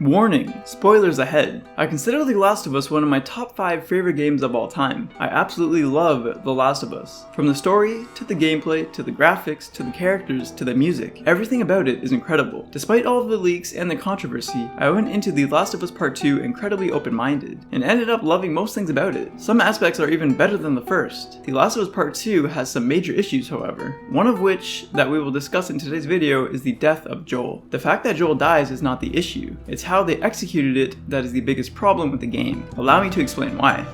Warning! Spoilers ahead. I consider The Last of Us one of my top 5 favorite games of all time. I absolutely love The Last of Us. From the story, to the gameplay, to the graphics, to the characters, to the music. Everything about it is incredible. Despite all of the leaks and the controversy, I went into The Last of Us Part 2 incredibly open-minded, and ended up loving most things about it. Some aspects are even better than the first. The Last of Us Part 2 has some major issues, however. One of which, that we will discuss in today's video, is the death of Joel. The fact that Joel dies is not the issue. It's how they executed it that is the biggest problem with the game. Allow me to explain why.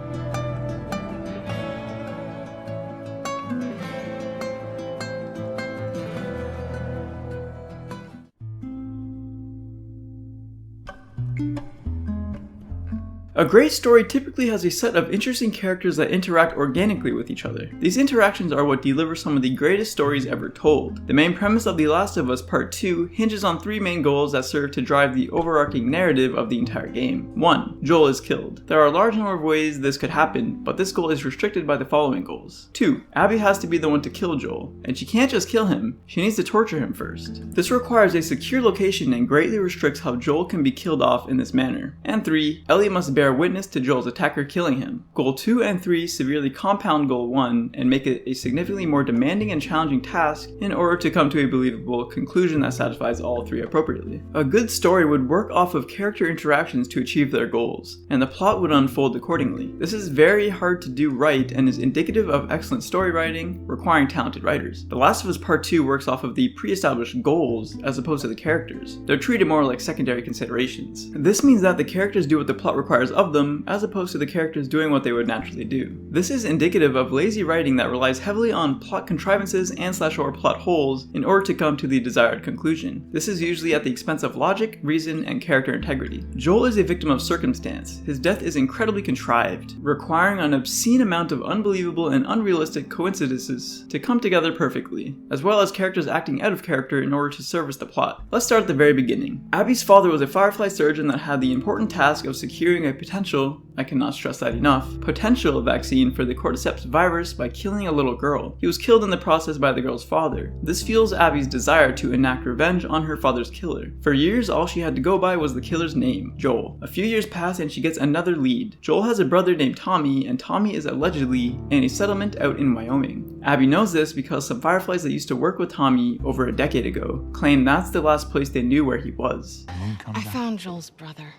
A great story typically has a set of interesting characters that interact organically with each other. These interactions are what deliver some of the greatest stories ever told. The main premise of The Last of Us Part 2 hinges on 3 main goals that serve to drive the overarching narrative of the entire game. 1. Joel is killed. There are a large number of ways this could happen, but this goal is restricted by the following goals. 2. Abby has to be the one to kill Joel, and she can't just kill him, she needs to torture him first. This requires a secure location and greatly restricts how Joel can be killed off in this manner. And 3. Ellie must bear witness to Joel's attacker killing him. Goal 2 and 3 severely compound Goal 1 and make it a significantly more demanding and challenging task in order to come to a believable conclusion that satisfies all 3 appropriately. A good story would work off of character interactions to achieve their goals, and the plot would unfold accordingly. This is very hard to do right and is indicative of excellent story writing, requiring talented writers. The Last of Us Part 2 works off of the pre-established goals as opposed to the characters. They're treated more like secondary considerations. This means that the characters do what the plot requires of them, as opposed to the characters doing what they would naturally do. This is indicative of lazy writing that relies heavily on plot contrivances and/or plot holes in order to come to the desired conclusion. This is usually at the expense of logic, reason, and character integrity. Joel is a victim of circumstance. His death is incredibly contrived, requiring an obscene amount of unbelievable and unrealistic coincidences to come together perfectly, as well as characters acting out of character in order to service the plot. Let's start at the very beginning. Abby's father was a Firefly surgeon that had the important task of securing a potential, I cannot stress that enough, potential vaccine for the cordyceps virus by killing a little girl. He was killed in the process by the girl's father. This fuels Abby's desire to enact revenge on her father's killer. For years, all she had to go by was the killer's name, Joel. A few years pass and she gets another lead. Joel has a brother named Tommy, and Tommy is allegedly in a settlement out in Wyoming. Abby knows this because some Fireflies that used to work with Tommy over a decade ago claim that's the last place they knew where he was. I found Joel's brother.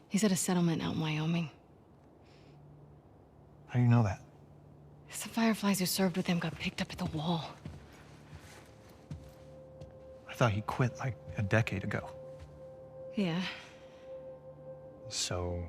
He's at a settlement out in Wyoming. How do you know that? Some Fireflies who served with him got picked up at the wall. I thought he quit like a decade ago. Yeah. So,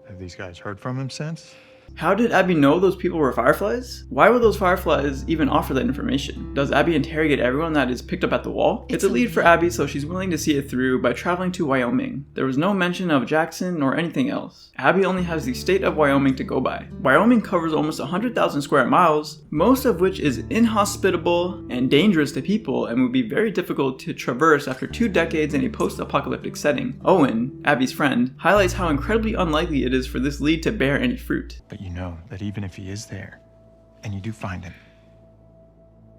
have these guys heard from him since? How did Abby know those people were Fireflies? Why would those Fireflies even offer that information? Does Abby interrogate everyone that is picked up at the wall? It's a lead for Abby, so she's willing to see it through by traveling to Wyoming. There was no mention of Jackson or anything else. Abby only has the state of Wyoming to go by. Wyoming covers almost 100,000 square miles, most of which is inhospitable and dangerous to people and would be very difficult to traverse after 2 decades in a post-apocalyptic setting. Owen, Abby's friend, highlights how incredibly unlikely it is for this lead to bear any fruit. But you know that even if he is there, and you do find him,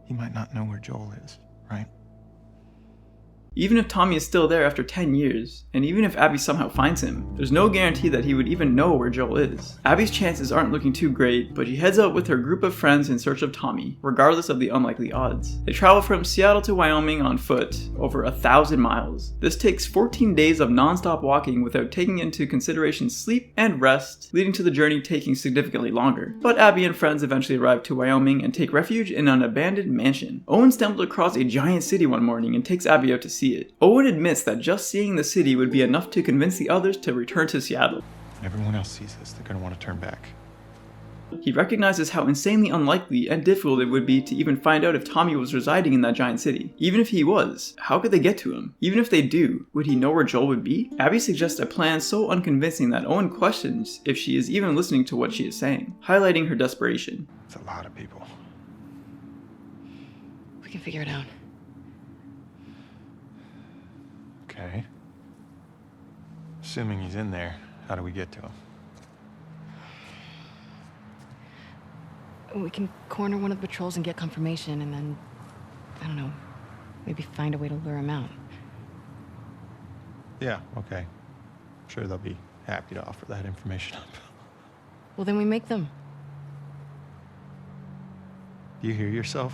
he might not know where Joel is, right? Even if Tommy is still there after 10 years, and even if Abby somehow finds him, there's no guarantee that he would even know where Joel is. Abby's chances aren't looking too great, but she heads out with her group of friends in search of Tommy, regardless of the unlikely odds. They travel from Seattle to Wyoming on foot, over 1,000 miles. This takes 14 days of non-stop walking without taking into consideration sleep and rest, leading to the journey taking significantly longer. But Abby and friends eventually arrive to Wyoming and take refuge in an abandoned mansion. Owen stumbles across a giant city one morning and takes Abby out to see it. Owen admits that just seeing the city would be enough to convince the others to return to Seattle. When everyone else sees this, they're gonna want to turn back. He recognizes how insanely unlikely and difficult it would be to even find out if Tommy was residing in that giant city. Even if he was, how could they get to him? Even if they do, would he know where Joel would be? Abby suggests a plan so unconvincing that Owen questions if she is even listening to what she is saying, highlighting her desperation. It's a lot of people. We can figure it out. Okay. Assuming he's in there, how do we get to him? We can corner one of the patrols and get confirmation, and then, I don't know, maybe find a way to lure him out. Yeah, okay. Sure, they'll be happy to offer that information up. Well, then we make them. Do you hear yourself?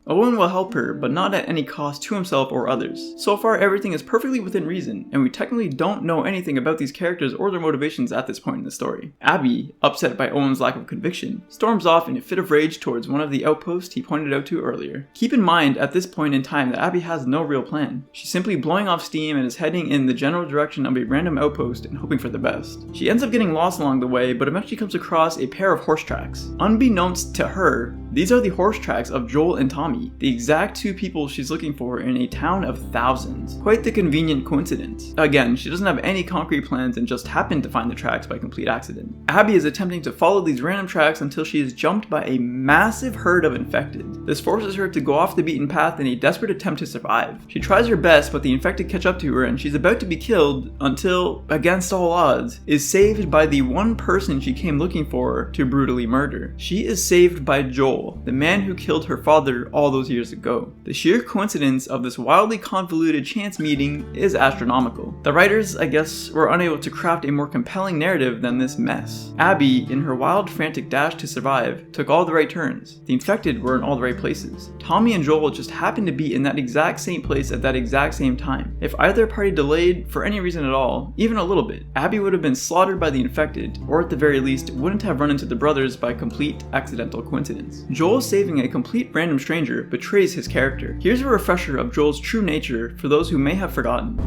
Owen will help her, but not at any cost to himself or others. So far, everything is perfectly within reason, and we technically don't know anything about these characters or their motivations at this point in the story. Abby, upset by Owen's lack of conviction, storms off in a fit of rage towards one of the outposts he pointed out to earlier. Keep in mind at this point in time that Abby has no real plan. She's simply blowing off steam and is heading in the general direction of a random outpost and hoping for the best. She ends up getting lost along the way, but eventually comes across a pair of horse tracks. Unbeknownst to her, these are the horse tracks of Joel and Tommy, the exact two people she's looking for in a town of thousands. Quite the convenient coincidence. Again, she doesn't have any concrete plans and just happened to find the tracks by complete accident. Abby is attempting to follow these random tracks until she is jumped by a massive herd of infected. This forces her to go off the beaten path in a desperate attempt to survive. She tries her best, but the infected catch up to her and she's about to be killed until, against all odds, is saved by the one person she came looking for to brutally murder. She is saved by Joel, the man who killed her father all those years ago. The sheer coincidence of this wildly convoluted chance meeting is astronomical. The writers, I guess, were unable to craft a more compelling narrative than this mess. Abby, in her wild, frantic dash to survive, took all the right turns. The infected were in all the right places. Tommy and Joel just happened to be in that exact same place at that exact same time. If either party delayed for any reason at all, even a little bit, Abby would have been slaughtered by the infected, or at the very least, wouldn't have run into the brothers by complete accidental coincidence. Joel saving a complete random stranger betrays his character. Here's a refresher of Joel's true nature for those who may have forgotten.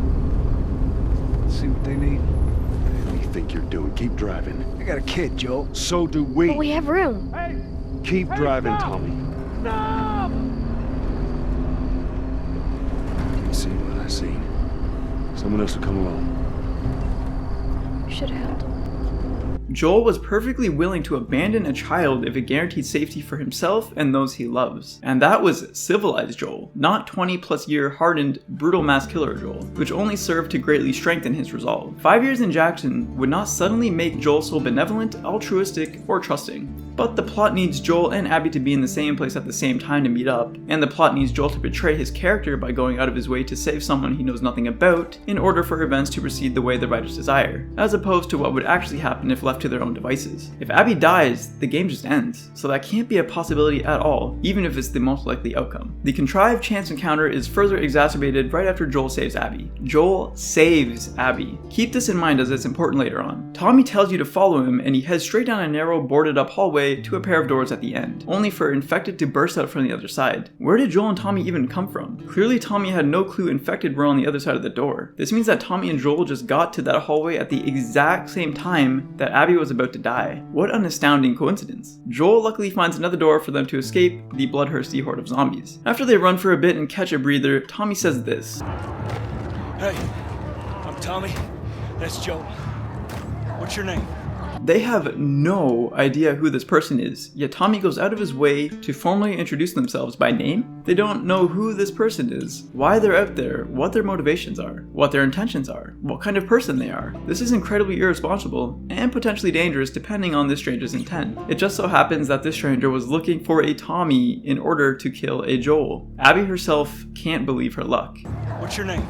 See what they need? What do you think you're doing? Keep driving. I got a kid, Joel. So do we. But we have room. Keep driving, Tommy. You see what I see? Someone else will come along. You should have helped him. Joel was perfectly willing to abandon a child if it guaranteed safety for himself and those he loves. And that was civilized Joel, not 20+ year hardened, brutal mass killer Joel, which only served to greatly strengthen his resolve. 5 years in Jackson would not suddenly make Joel so benevolent, altruistic, or trusting. But the plot needs Joel and Abby to be in the same place at the same time to meet up, and the plot needs Joel to betray his character by going out of his way to save someone he knows nothing about in order for events to proceed the way the writers desire, as opposed to what would actually happen if left to their own devices. If Abby dies, the game just ends, so that can't be a possibility at all, even if it's the most likely outcome. The contrived chance encounter is further exacerbated right after Joel saves Abby. Joel saves Abby. Keep this in mind as it's important later on. Tommy tells you to follow him and he heads straight down a narrow boarded up hallway to a pair of doors at the end, only for infected to burst out from the other side. Where did Joel and Tommy even come from? Clearly Tommy had no clue infected were on the other side of the door. This means that Tommy and Joel just got to that hallway at the exact same time that Abby was about to die. What an astounding coincidence. Joel luckily finds another door for them to escape the bloodthirsty horde of zombies. After they run for a bit and catch a breather, Tommy says this. Hey, I'm Tommy. That's Joel. What's your name? They have no idea who this person is, yet Tommy goes out of his way to formally introduce themselves by name. They don't know who this person is, why they're out there, what their motivations are, what their intentions are, what kind of person they are. This is incredibly irresponsible and potentially dangerous depending on this stranger's intent. It just so happens that this stranger was looking for a Tommy in order to kill a Joel. Abby herself can't believe her luck. What's your name?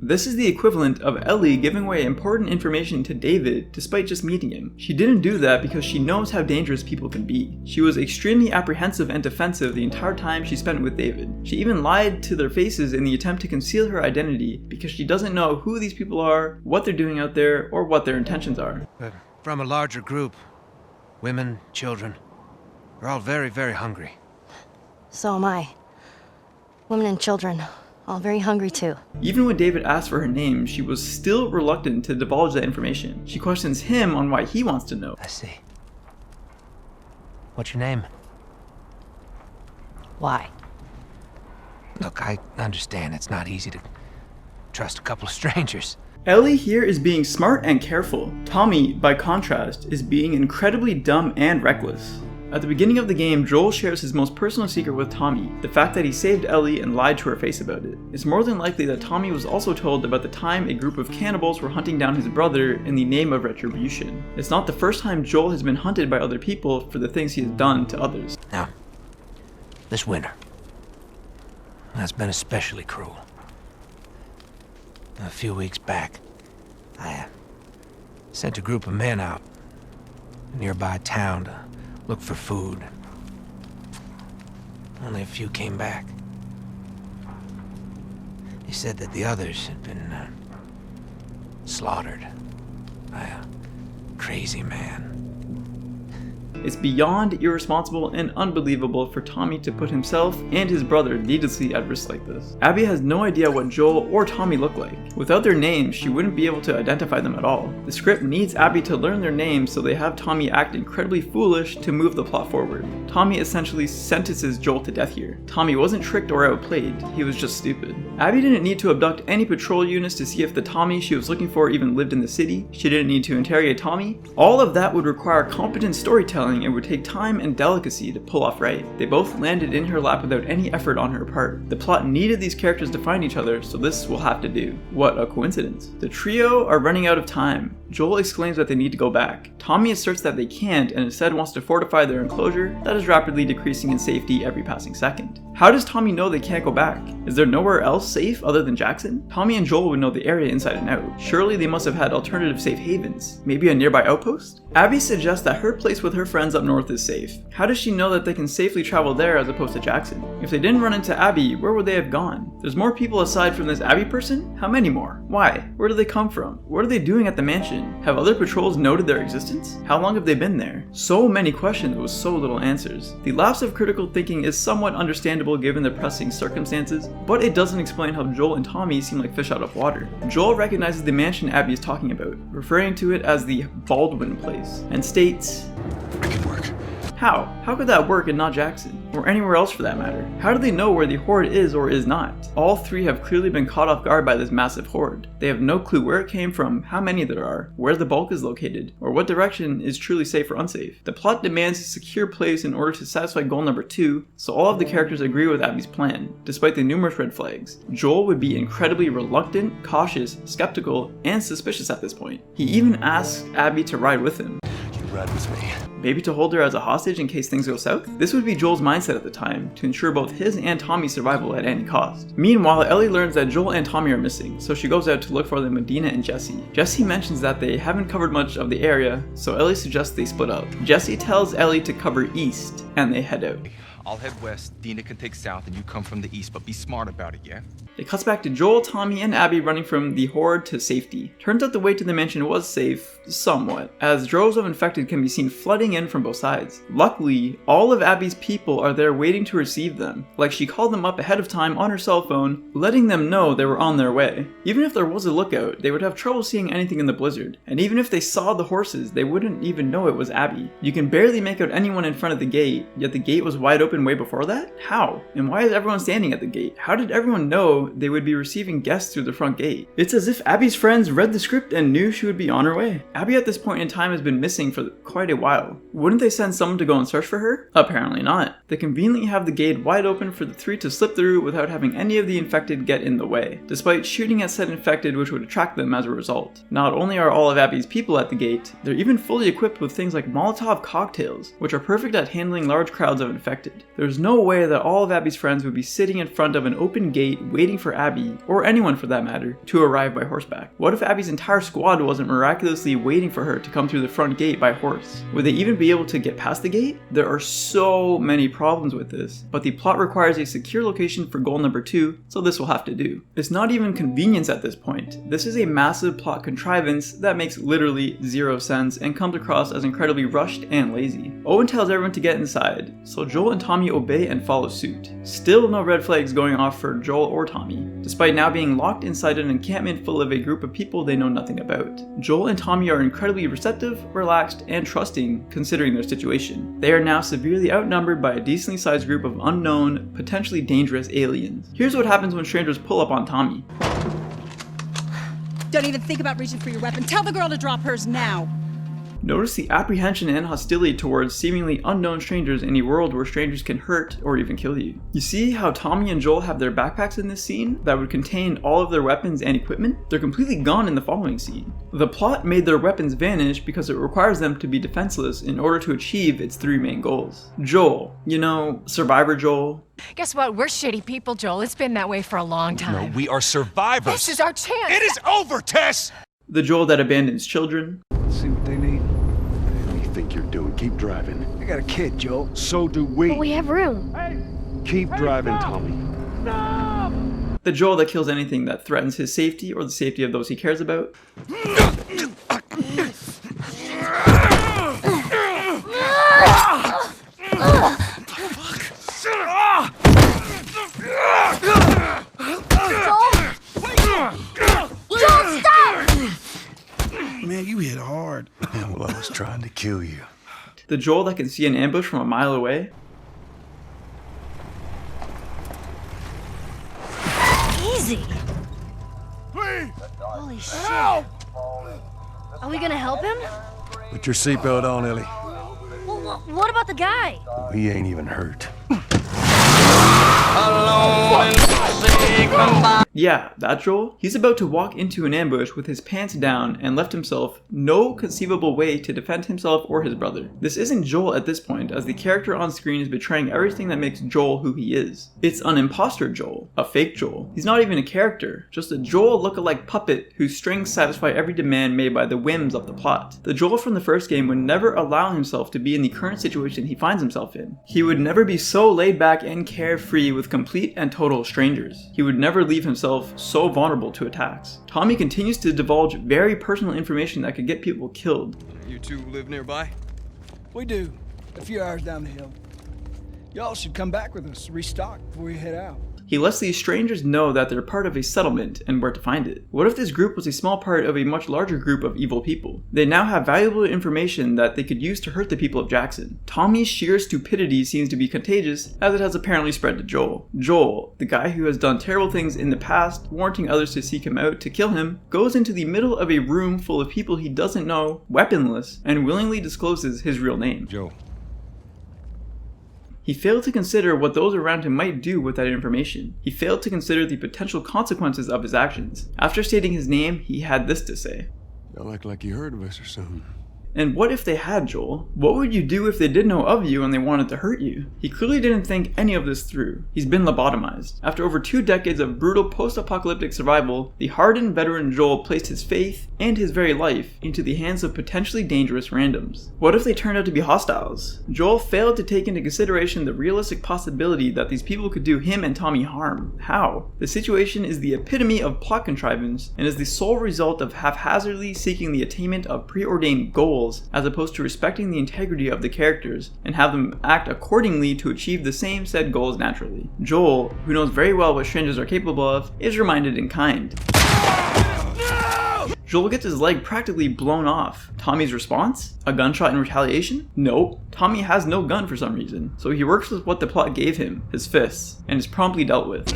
This is the equivalent of Ellie giving away important information to David despite just meeting him. She didn't do that because she knows how dangerous people can be. She was extremely apprehensive and defensive the entire time she spent with David. She even lied to their faces in the attempt to conceal her identity because she doesn't know who these people are, what they're doing out there, or what their intentions are. But from a larger group, women, children, they're all very, very hungry. So am I. Women and children, all very hungry too. Even when David asked for her name, she was still reluctant to divulge that information. She questions him on why he wants to know. I see. What's your name? Why? Look, I understand it's not easy to trust a couple of strangers. Ellie here is being smart and careful. Tommy, by contrast, is being incredibly dumb and reckless. At the beginning of the game, Joel shares his most personal secret with Tommy, the fact that he saved Ellie and lied to her face about it. It's more than likely that Tommy was also told about the time a group of cannibals were hunting down his brother in the name of retribution. It's not the first time Joel has been hunted by other people for the things he has done to others. Now, this winter, that's been especially cruel. A few weeks back, I sent a group of men out to a nearby town to look for food. Only a few came back. They said that the others had been slaughtered by a crazy man. It's beyond irresponsible and unbelievable for Tommy to put himself and his brother needlessly at risk like this. Abby has no idea what Joel or Tommy look like. Without their names, she wouldn't be able to identify them at all. The script needs Abby to learn their names so they have Tommy act incredibly foolish to move the plot forward. Tommy essentially sentences Joel to death here. Tommy wasn't tricked or outplayed, he was just stupid. Abby didn't need to abduct any patrol units to see if the Tommy she was looking for even lived in the city. She didn't need to interrogate Tommy. All of that would require competent storytelling and would take time and delicacy to pull off right. They both landed in her lap without any effort on her part. The plot needed these characters to find each other, so this will have to do. What a coincidence. The trio are running out of time. Joel exclaims that they need to go back. Tommy asserts that they can't and instead wants to fortify their enclosure that is rapidly decreasing in safety every passing second. How does Tommy know they can't go back? Is there nowhere else safe other than Jackson? Tommy and Joel would know the area inside and out. Surely they must have had alternative safe havens. Maybe a nearby outpost? Abby suggests that her place with her friends up north is safe. How does she know that they can safely travel there as opposed to Jackson? If they didn't run into Abby, where would they have gone? There's more people aside from this Abby person? How many more? Why? Where do they come from? What are they doing at the mansion? Have other patrols noted their existence? How long have they been there? So many questions with so little answers. The lapse of critical thinking is somewhat understandable given the pressing circumstances, but it doesn't explain how Joel and Tommy seem like fish out of water. Joel recognizes the mansion Abby is talking about, referring to it as the Baldwin place, and states, I can work. How? How could that work and not Jackson? Or anywhere else for that matter? How do they know where the horde is or is not? All three have clearly been caught off guard by this massive horde. They have no clue where it came from, how many there are, where the bulk is located, or what direction is truly safe or unsafe. The plot demands a secure place in order to satisfy goal number 2, so all of the characters agree with Abby's plan, despite the numerous red flags. Joel would be incredibly reluctant, cautious, skeptical, and suspicious at this point. He even asks Abby to ride with him. You ride with me. Maybe to hold her as a hostage in case things go south? This would be Joel's mindset at the time, to ensure both his and Tommy's survival at any cost. Meanwhile, Ellie learns that Joel and Tommy are missing, so she goes out to look for them with Dina and Jesse. Jesse mentions that they haven't covered much of the area, so Ellie suggests they split up. Jesse tells Ellie to cover east, and they head out. I'll head west, Dina can take south, and you come from the east, but be smart about it, yeah? It cuts back to Joel, Tommy, and Abby running from the horde to safety. Turns out the way to the mansion was safe, somewhat, as droves of infected can be seen flooding in from both sides. Luckily, all of Abby's people are there waiting to receive them, like she called them up ahead of time on her cell phone, letting them know they were on their way. Even if there was a lookout, they would have trouble seeing anything in the blizzard, and even if they saw the horses, they wouldn't even know it was Abby. You can barely make out anyone in front of the gate, yet the gate was wide open way before that? How? And why is everyone standing at the gate? How did everyone know they would be receiving guests through the front gate? It's as if Abby's friends read the script and knew she would be on her way. Abby at this point in time has been missing for quite a while. Wouldn't they send someone to go and search for her? Apparently not. They conveniently have the gate wide open for the three to slip through without having any of the infected get in the way, despite shooting at said infected which would attract them as a result. Not only are all of Abby's people at the gate, they're even fully equipped with things like Molotov cocktails, which are perfect at handling large crowds of infected. There's no way that all of Abby's friends would be sitting in front of an open gate waiting for Abby, or anyone for that matter, to arrive by horseback. What if Abby's entire squad wasn't miraculously waiting for her to come through the front gate by horse? Would they even be able to get past the gate? There are so many problems with this, but the plot requires a secure location for goal number 2, so this will have to do. It's not even convenience at this point. This is a massive plot contrivance that makes literally zero sense and comes across as incredibly rushed and lazy. Owen tells everyone to get inside, so Joel and Tommy obey and follow suit. Still no red flags going off for Joel or Tommy, despite now being locked inside an encampment full of a group of people they know nothing about. Joel and Tommy are incredibly receptive, relaxed, and trusting considering their situation. They are now severely outnumbered by a decently sized group of unknown, potentially dangerous aliens. Here's what happens when strangers pull up on Tommy. Don't even think about reaching for your weapon. Tell the girl to drop hers now. Notice the apprehension and hostility towards seemingly unknown strangers in a world where strangers can hurt or even kill you. You see how Tommy and Joel have their backpacks in this scene that would contain all of their weapons and equipment? They're completely gone in the following scene. The plot made their weapons vanish because it requires them to be defenseless in order to achieve its three main goals. Joel, you know, Survivor Joel. Guess what? We're shitty people, Joel. It's been that way for a long time. No, we are survivors. This is our chance. It is over, Tess! The Joel that abandons children. See what they need. What do you think you're doing? Keep driving. I got a kid, Joel. So do we. But we have room. Keep driving, Tommy. The Joel that kills anything that threatens his safety or the safety of those he cares about. Man, you hit hard. Yeah, well, I was trying to kill you. The Joel that can see an ambush from a mile away. Easy. Please! Holy shit. Are we gonna help him? Put your seatbelt on, Ellie. Well, what about the guy? He ain't even hurt. Yeah, that Joel. He's about to walk into an ambush with his pants down and left himself no conceivable way to defend himself or his brother. This isn't Joel at this point, as the character on screen is betraying everything that makes Joel who he is. It's an imposter Joel, a fake Joel. He's not even a character, just a Joel lookalike puppet whose strings satisfy every demand made by the whims of the plot. The Joel from the first game would never allow himself to be in the current situation he finds himself in. He would never be so laid back and carefree with complete and total strangers. He would never leave himself so vulnerable to attacks. Tommy continues to divulge very personal information that could get people killed. You two live nearby? We do. A few hours down the hill. Y'all should come back with us, restock before you head out. He lets these strangers know that they're part of a settlement and where to find it. What if this group was a small part of a much larger group of evil people? They now have valuable information that they could use to hurt the people of Jackson. Tommy's sheer stupidity seems to be contagious, as it has apparently spread to Joel. Joel, the guy who has done terrible things in the past, warranting others to seek him out to kill him, goes into the middle of a room full of people he doesn't know, weaponless, and willingly discloses his real name. Joe. He failed to consider what those around him might do with that information. He failed to consider the potential consequences of his actions. After stating his name, he had this to say. Y'all act like you heard of us or something. And what if they had, Joel? What would you do if they did know of you and they wanted to hurt you? He clearly didn't think any of this through. He's been lobotomized. After over 2 decades of brutal post-apocalyptic survival, the hardened veteran Joel placed his faith and his very life into the hands of potentially dangerous randoms. What if they turned out to be hostiles? Joel failed to take into consideration the realistic possibility that these people could do him and Tommy harm. How? The situation is the epitome of plot contrivance and is the sole result of haphazardly seeking the attainment of preordained goals as opposed to respecting the integrity of the characters and have them act accordingly to achieve the same said goals naturally. Joel, who knows very well what strangers are capable of, is reminded in kind. Joel gets his leg practically blown off. Tommy's response? A gunshot in retaliation? Nope. Tommy has no gun for some reason, so he works with what the plot gave him, his fists, and is promptly dealt with.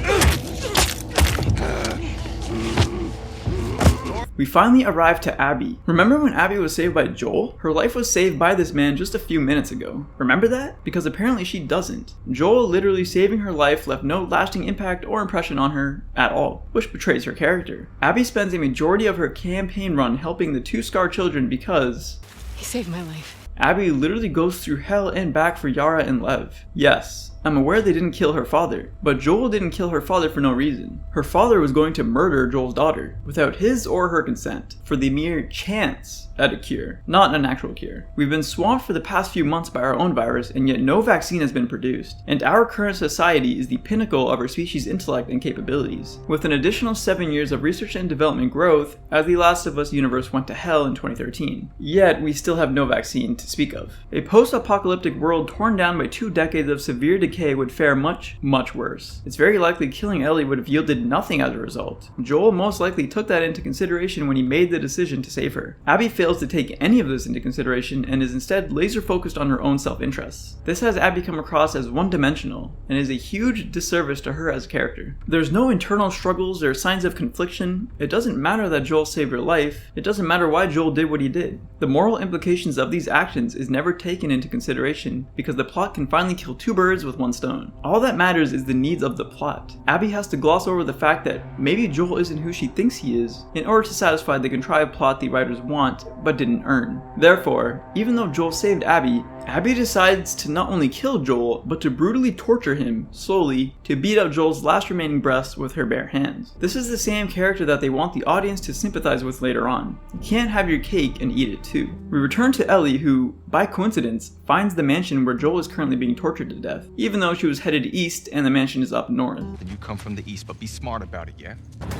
We finally arrive to Abby. Remember when Abby was saved by Joel? Her life was saved by this man just a few minutes ago. Remember that? Because apparently she doesn't. Joel literally saving her life left no lasting impact or impression on her at all, which betrays her character. Abby spends a majority of her campaign run helping the 2 Scar children because He saved my life. Abby literally goes through hell and back for Yara and Lev. Yes, I'm aware they didn't kill her father, but Joel didn't kill her father for no reason. Her father was going to murder Joel's daughter, without his or her consent, for the mere chance at a cure, not an actual cure. We've been swamped for the past few months by our own virus, and yet no vaccine has been produced, and our current society is the pinnacle of our species' intellect and capabilities, with an additional 7 years of research and development growth as the Last of Us universe went to hell in 2013. Yet, we still have no vaccine to speak of. A post-apocalyptic world torn down by 2 decades of severe decay Kay would fare much, much worse. It's very likely killing Ellie would have yielded nothing as a result. Joel most likely took that into consideration when he made the decision to save her. Abby fails to take any of this into consideration and is instead laser focused on her own self-interests. This has Abby come across as one-dimensional and is a huge disservice to her as a character. There's no internal struggles or signs of confliction. It doesn't matter that Joel saved her life. It doesn't matter why Joel did what he did. The moral implications of these actions is never taken into consideration because the plot can finally kill two birds with one stone. All that matters is the needs of the plot. Abby has to gloss over the fact that maybe Joel isn't who she thinks he is in order to satisfy the contrived plot the writers want but didn't earn. Therefore, even though Joel saved Abby, Abby decides to not only kill Joel, but to brutally torture him, slowly, to beat out Joel's last remaining breaths with her bare hands. This is the same character that they want the audience to sympathize with later on. You can't have your cake and eat it too. We return to Ellie, who, by coincidence, finds the mansion where Joel is currently being tortured to death, even though she was headed east and the mansion is up north. Then you come from the east, but be smart about it, yeah?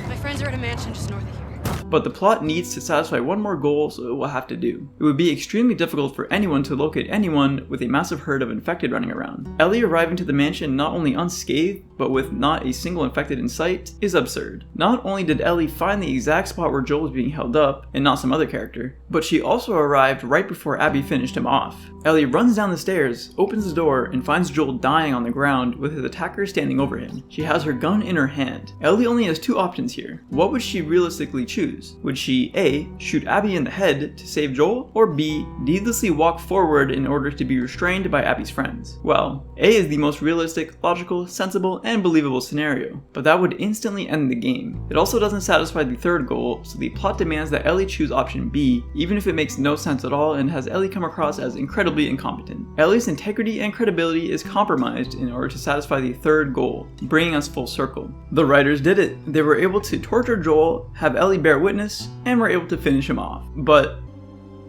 My friends are at a mansion just north of here. But the plot needs to satisfy one more goal, so it will have to do. It would be extremely difficult for anyone to locate anyone with a massive herd of infected running around. Ellie arriving to the mansion not only unscathed, but with not a single infected in sight, is absurd. Not only did Ellie find the exact spot where Joel was being held up, and not some other character, but she also arrived right before Abby finished him off. Ellie runs down the stairs, opens the door, and finds Joel dying on the ground with his attacker standing over him. She has her gun in her hand. Ellie only has two options here. What would she realistically choose? Would she A. shoot Abby in the head to save Joel, or B. needlessly walk forward in order to be restrained by Abby's friends? Well, A is the most realistic, logical, sensible, and believable scenario, but that would instantly end the game. It also doesn't satisfy the third goal, so the plot demands that Ellie choose option B, even if it makes no sense at all and has Ellie come across as incredibly incompetent. Ellie's integrity and credibility is compromised in order to satisfy the third goal, bringing us full circle. The writers did it. They were able to torture Joel, have Ellie bear witness, and were able to finish him off. But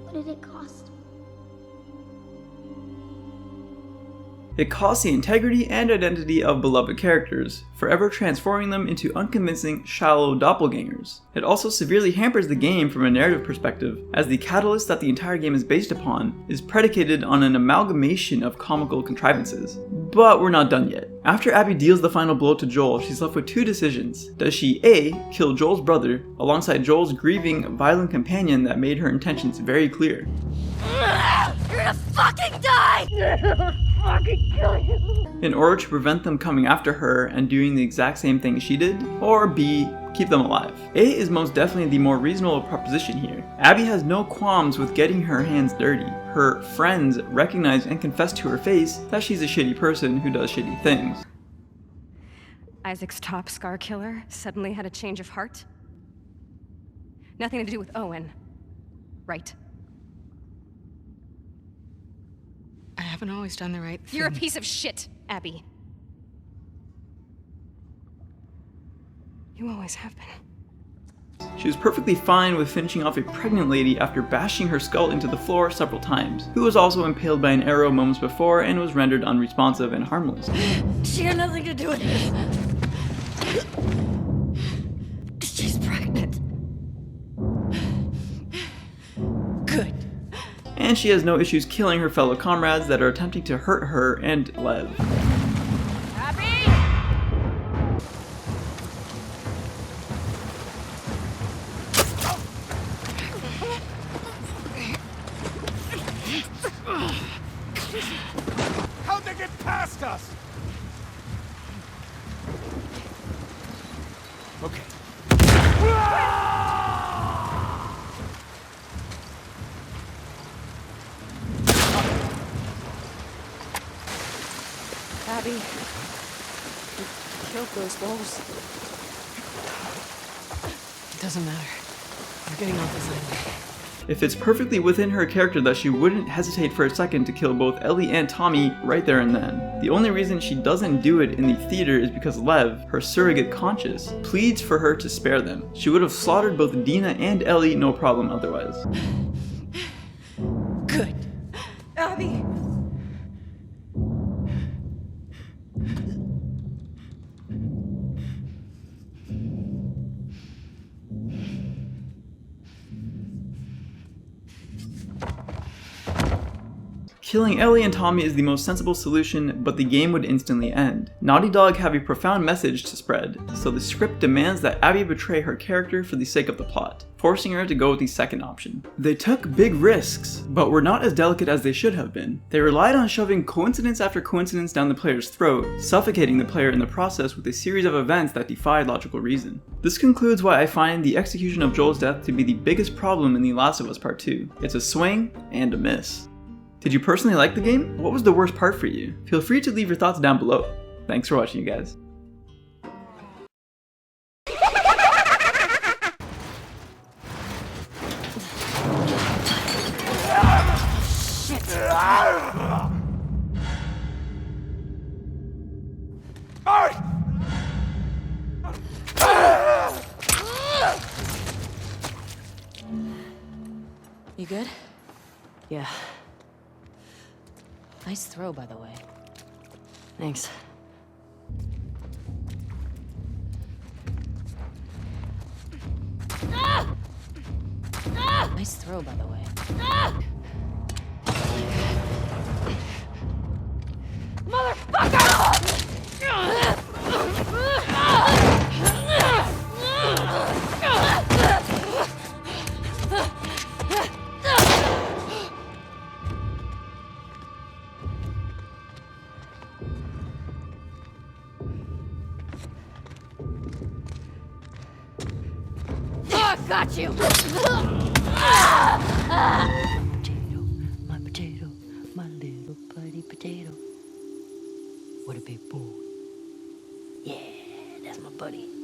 What did it cost? it costs the integrity and identity of beloved characters, forever transforming them into unconvincing, shallow doppelgangers. It also severely hampers the game from a narrative perspective, as the catalyst that the entire game is based upon is predicated on an amalgamation of comical contrivances. But we're not done yet. After Abby deals the final blow to Joel, she's left with two decisions. Does she A. kill Joel's brother, alongside Joel's grieving, violent companion that made her intentions very clear? You're gonna fucking die! In order to prevent them coming after her and doing the exact same thing she did, or B. keep them alive. A is most definitely the more reasonable proposition here. Abby has no qualms with getting her hands dirty. Her friends recognize and confess to her face that she's a shitty person who does shitty things. Isaac's top scar killer suddenly had a change of heart? Nothing to do with Owen, right? I haven't always done the right thing. You're a piece of shit, Abby. You always have been. She was perfectly fine with finishing off a pregnant lady after bashing her skull into the floor several times, who was also impaled by an arrow moments before and was rendered unresponsive and harmless. She had nothing to do with this. She's pregnant. Good. And she has no issues killing her fellow comrades that are attempting to hurt her and Lev. How'd they get past us? Okay. Abby, you killed those wolves. It doesn't matter. We're getting off this island. It fits perfectly within her character that she wouldn't hesitate for a second to kill both Ellie and Tommy right there and then. The only reason she doesn't do it in the theater is because Lev, her surrogate conscious, pleads for her to spare them. She would have slaughtered both Dina and Ellie no problem otherwise. Good. Abby! Killing Ellie and Tommy is the most sensible solution, but the game would instantly end. Naughty Dog have a profound message to spread, so the script demands that Abby betray her character for the sake of the plot, forcing her to go with the second option. They took big risks, but were not as delicate as they should have been. They relied on shoving coincidence after coincidence down the player's throat, suffocating the player in the process with a series of events that defied logical reason. This concludes why I find the execution of Joel's death to be the biggest problem in The Last of Us Part 2. It's a swing and a miss. Did you personally like the game? What was the worst part for you? Feel free to leave your thoughts down below. Thanks for watching, you guys. You good? Yeah. Nice throw, by the way. Thanks. Nice throw, by the way. Got you! Potato, my little buddy potato. What a big boy. Yeah, that's my buddy.